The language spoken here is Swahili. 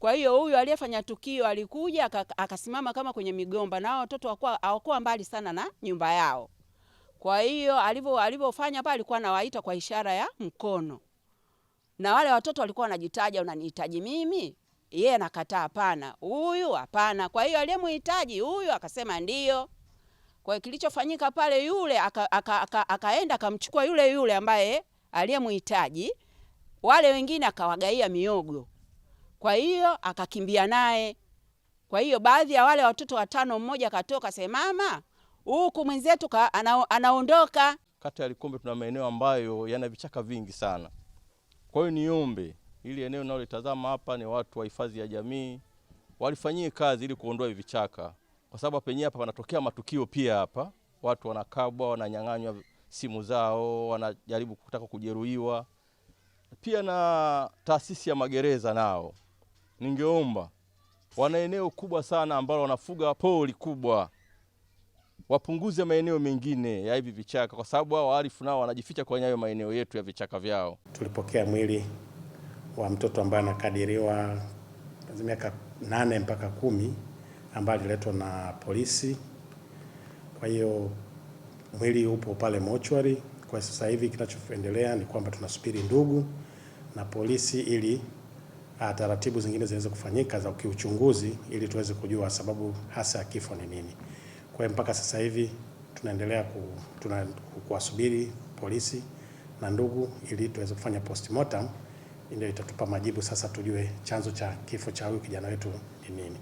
Kwa hiyo huyu aliyefanya tukio alikuja akasimama kama kwenye migomba, na watoto hawakuwa mbali sana na nyumba yao. Kwa hiyo alivyofanya pale alikuwa anawaita kwa ishara ya mkono. Na wale watoto walikuwa wanajitaja, unanihitaji mimi? Yeye anakataa, hapana. Huyu hapana. Kwa hiyo aliyemhitaji huyu akasema ndio. Kwa hiyo kilichofanyika pale, yule akaenda akamchukua yule ambaye aliyemhitaji, wale wengine akawagaia miogo. Kwa hiyo akakimbia naye. Kwa hiyo baadhi ya wale watoto 5, mmoja katoka sema mama, huku mwenzetu anaondoka. Kata ya Likombe tuna maeneo ambayo yana vichaka vingi sana. Kwa hiyo niombe ili eneo nalotazama hapa ni watu wa hifadhi ya jamii walifanyie kazi ili kuondoa vichaka, kwa sababu penyewe hapa panatokea matukio pia. Hapa watu wanakabwa, wananyang'anywa simu zao, wanajaribu kutaka kujeruhiwa. Pia na taasisi ya magereza nao ningeomba, wana eneo kubwa sana ambalo wanafuga pori kubwa, wapunguze maeneo mengine ya hivi vichaka, kwa sababu hao wahalifu nao wanajificha kwenye hayo maeneo yetu ya vichaka vyao. Tulipokea mwili wa mtoto ambaye anakadiriwa miaka 8 mpaka 10 ambaye aliletwa na polisi. Kwa hiyo mwili upo pale mochwari. Kwa sasa hivi kinachoendelea ni kwamba tunasubiri ndugu na polisi ili taratibu zingine ziweze kufanyika za kiuchunguzi ili tuweze kujua sababu hasa ya kifo ni nini. Kwa hiyo mpaka sasa hivi tunaendelea kuwasubiri polisi na ndugu ili tuweze kufanya postmortem, ndio itatupa majibu sasa tujue chanzo cha kifo cha huyu kijana wetu ni nini.